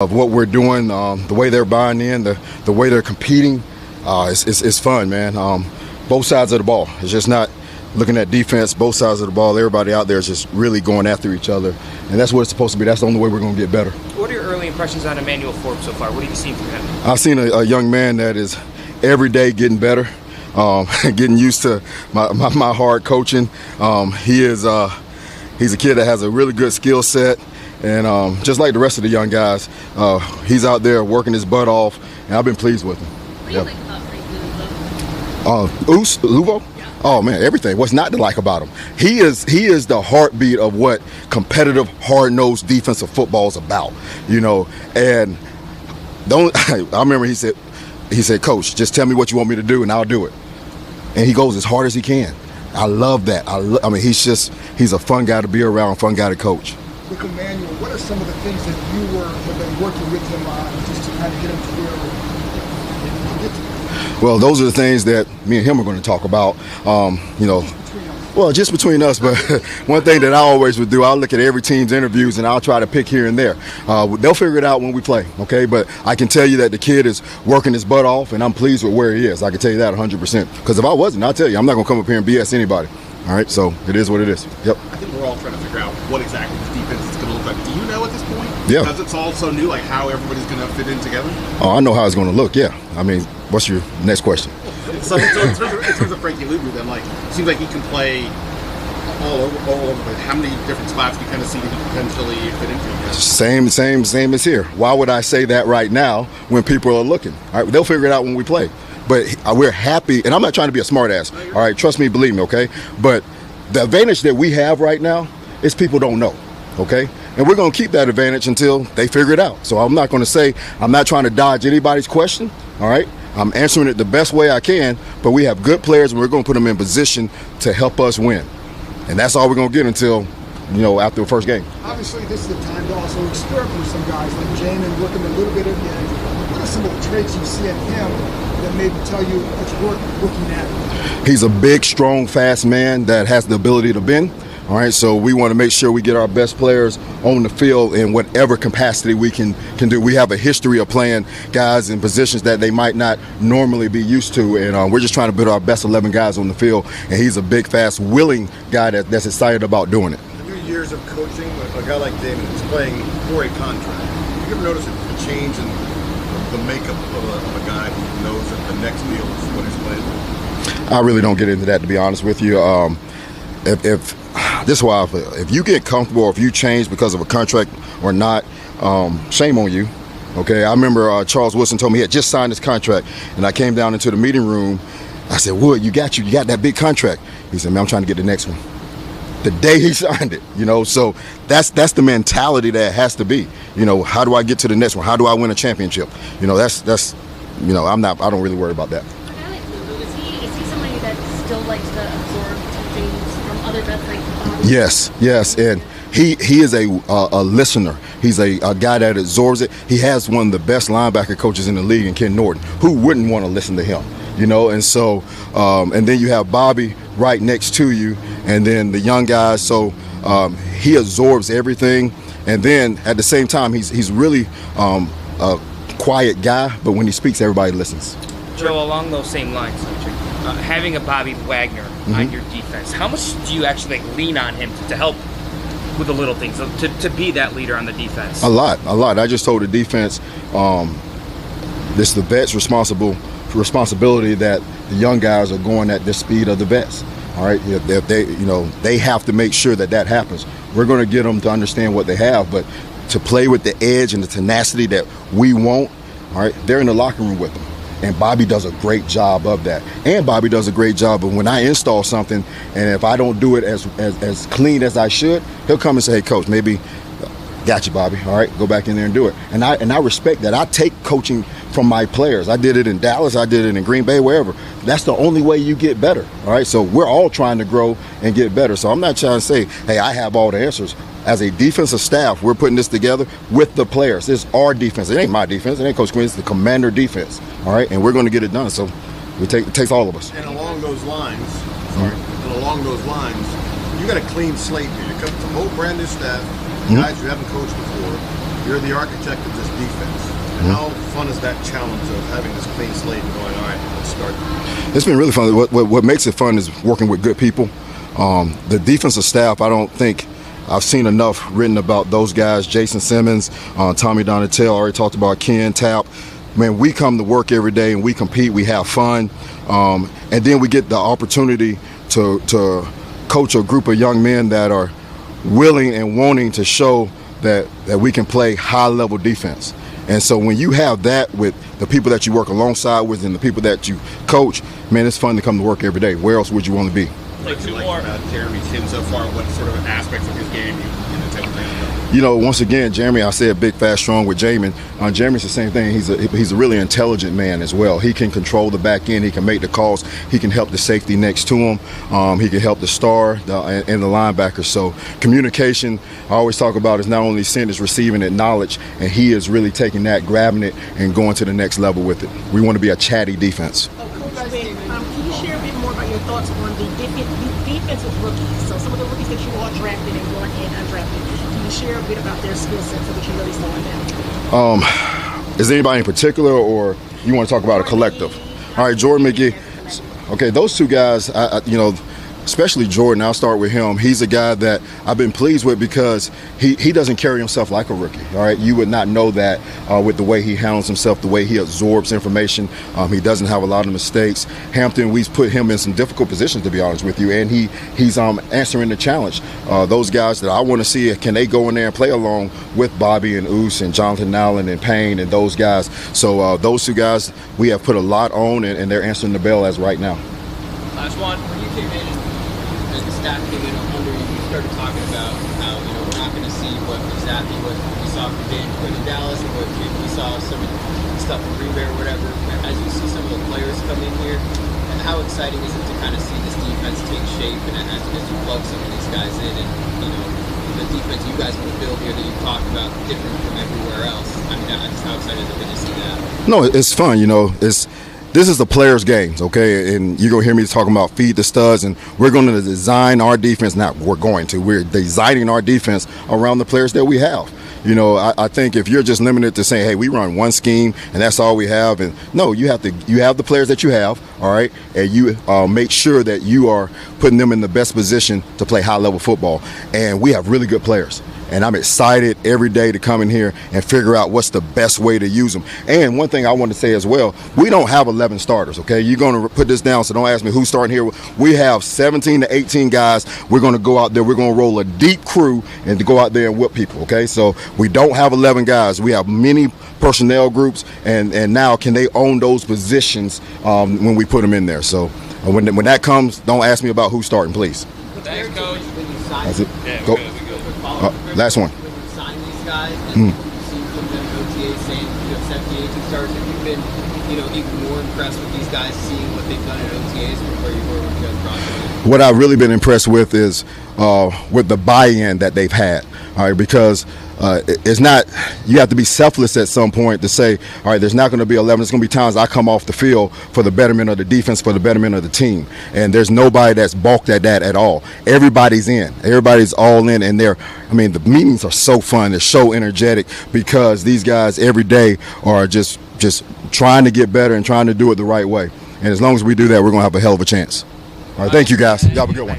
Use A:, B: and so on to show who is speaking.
A: of what we're doing, the way they're buying in, the way they're competing. It's fun, man. Both sides of the ball. It's just not looking at defense, both sides of the ball. Everybody out there is just really going after each other, and that's what it's supposed to be. That's the only way we're going to get better.
B: What are your early impressions on Emmanuel Forbes so far? What have you seen from him?
A: I've seen a young man that is every day getting better, getting used to my hard coaching. He's a kid that has a really good skill set, and just like the rest of the young guys, he's out there working his butt off, and I've been pleased with him.
C: What do you think about
A: Luvu? Oh man, everything. What's not to like about him? He is the heartbeat of what competitive, hard-nosed defensive football is about. And I remember he said, "Coach, just tell me what you want me to do, and I'll do it." And he goes as hard as he can. I love that. I mean, he's a fun guy to be around, fun guy to coach.
D: With Emmanuel, what are some of the things that you have been working with him on just to kind of get him to where he get to?
A: Well, those are the things that me and him are going to talk about. Well, just between us. But one thing that I always would do, I'll look at every team's interviews and I'll try to pick here and there. They'll figure it out when we play, okay? But I can tell you that the kid is working his butt off, and I'm pleased with where he is. I can tell you that 100%. Because if I wasn't, I'll tell you, I'm not going to come up here and BS anybody. All right, so it is what it is. Yep.
E: I think we're all trying to figure out what exactly this defense is going to look like. Do you know at this point?
A: Yeah.
E: Because it's all so new, like how everybody's going to fit in together?
A: Oh, I know how it's going to look, yeah. I mean, what's your next question?
E: So in terms of Frankie Luvu, then, like, it seems like he can play all over, but how many different spots do you kind of see that he potentially fit into?
A: Same as here. Why would I say that right now when people are looking? All right, they'll figure it out when we play. But we're happy, and I'm not trying to be a smart ass. All right, trust me, believe me, okay? But the advantage that we have right now is people don't know, okay? And we're going to keep that advantage until they figure it out. So I'm not going to say, I'm not trying to dodge anybody's question, all right? I'm answering it the best way I can, but we have good players, and we're going to put them in position to help us win. And that's all we're going to get until, after the first game.
D: Obviously, this is the time to also experiment with some guys like Jamin, working a little bit at the end. What are some of the traits you see in him that maybe tell you what's worth looking at?
A: He's a big, strong, fast man that has the ability to bend. All right, so we want to make sure we get our best players on the field in whatever capacity we can do. We have a history of playing guys in positions that they might not normally be used to, and we're just trying to put our best 11 guys on the field, and he's a big, fast, willing guy that's excited about doing it.
F: In your years of coaching, a guy like David is playing for a contract. Have you ever noticed a change in the makeup of a guy who knows that the next deal is what he's playing?
A: I really don't get into that, to be honest with you. If you get comfortable or if you change because of a contract or not, shame on you. Okay, I remember Charles Woodson told me he had just signed his contract, and I came down into the meeting room. I said, "Wood, you got that big contract." He said, "Man, I'm trying to get the next one." The day he signed it, so that's the mentality that has to be. How do I get to the next one? How do I win a championship? I don't really worry about that.
C: A guy like Luvu, is he somebody that still likes to absorb teachings from other vets like Bobby?
A: Yes, and he is a listener. He's a guy that absorbs it. He has one of the best linebacker coaches in the league in Ken Norton. Who wouldn't want to listen to him? And so, and then you have Bobby right next to you, and then the young guys. So he absorbs everything, and then at the same time, he's really a quiet guy, but when he speaks, everybody listens.
B: Joe, along those same lines, having a Bobby Wagner on your defense, how much do you actually lean on him to help with the little things, to be that leader on the defense?
A: A lot. I just told the defense, this is the vets' responsibility that the young guys are going at the speed of the vets. All right, if they have to make sure that happens. We're going to get them to understand what they have, but to play with the edge and the tenacity that we want, all right, they're in the locker room with them. And Bobby does a great job of that. And Bobby does a great job of when I install something, and if I don't do it as clean as I should, he'll come and say, "Hey, Coach, maybe got you, Bobby. All right, go back in there and do it." And I respect that. I take coaching from my players. I did it in Dallas. I did it in Green Bay, wherever. That's the only way you get better. All right, so we're all trying to grow and get better. So I'm not trying to say, hey, I have all the answers. As a defensive staff, we're putting this together with the players. It's our defense. It ain't my defense. It ain't Coach Quinn. It's the commander defense. All right, and we're going to get it done. So it takes all of us.
F: And along those lines, you got a clean slate here. You come from a whole brand new staff, guys you haven't coached before. You're the architect of this defense. How fun is that challenge of having this clean slate and going, all right, let's start?
A: It's been really fun. What makes it fun is working with good people. The defensive staff, I don't think I've seen enough written about those guys. Jason Simmons, Tommy Donatel, already talked about Ken Tapp. Man, we come to work every day and we compete, we have fun, and then we get the opportunity to coach a group of young men that are willing and wanting to show that we can play high-level defense. And so when you have that with the people that you work alongside with and the people that you coach, man, it's fun to come to work every day. Where else would you want to be?
E: What do you like about Jeremy's him so far? What sort of aspects of his game you take advantage of?
A: You know, once again, Jeremy, I said big, fast, strong with Jamin. Jeremy's the same thing. He's a really intelligent man as well. He can control the back end. He can make the calls. He can help the safety next to him. He can help the star and the linebacker. So communication, I always talk about, is not only sent, it's receiving it, knowledge, and he is really taking that, grabbing it, and going to the next level with it. We want to be a chatty defense.
G: Can you share a bit more about your thoughts on the defensive rookies? So some of the rookies that you all drafted and one and undrafted. Can you share a bit about their skill sets so that you really saw them?
A: Is there anybody in particular, or you want to talk about a collective? All right, Jordan McGee. Okay, those two guys, especially Jordan, I'll start with him. He's a guy that I've been pleased with because he doesn't carry himself like a rookie, all right? You would not know that with the way he handles himself, the way he absorbs information. He doesn't have a lot of mistakes. Hampton, we've put him in some difficult positions, to be honest with you, and he's answering the challenge. Those guys that I want to see, can they go in there and play along with Bobby and Oos and Jonathan Allen and Payne and those guys? So those two guys, we have put a lot on, and they're answering the bell as right now.
H: Last one, when you came in, as the staff came in under you, you started talking about how we're not going to see exactly what we saw from Dan Quinn in Dallas and what we saw some of the stuff from Green Bay or whatever. As you see some of the players come in here, how exciting is it to kind of see this defense take shape and as you plug some of these guys in and the defense you guys want to build here that you talked about different from everywhere else? I mean, just how excited have been to see that?
A: No, it's fun. This is the players' games, okay? And you're going to hear me talking about feed the studs, and we're going to design our defense. We're designing our defense around the players that we have. I think if you're just limited to saying, hey, we run one scheme and that's all we have, and no, you have the players that you have, all right, and you make sure that you are putting them in the best position to play high-level football. And we have really good players. And I'm excited every day to come in here and figure out what's the best way to use them. And one thing I want to say as well, we don't have 11 starters, okay? You're going to put this down, so don't ask me who's starting here. We have 17 to 18 guys. We're going to go out there. We're going to roll a deep crew and to go out there and whip people, okay? So we don't have 11 guys. We have many personnel groups, and now can they own those positions when we put them in there? So when that comes, don't ask me about who's starting, please.
H: Thanks, Coach.
A: That's it.
H: Yeah,
A: Go. Last one.
H: When you sign these guys, and you've seen some of them OTA saying 17, 18 stars, have you been, even more impressed with these guys seeing what they've done at OTAs from where you were when you guys brought them in?
A: What I've really been impressed with is with the buy-in that they've had, all right, because it's not, you have to be selfless at some point to say, all right, there's not going to be 11. There's going to be times I come off the field for the betterment of the defense, for the betterment of the team. And there's nobody that's balked at that at all. Everybody's in. Everybody's all in. And the meetings are so fun. They're so energetic because these guys every day are just trying to get better and trying to do it the right way. And as long as we do that, we're going to have a hell of a chance. All right, thank you, guys. Y'all have a good one.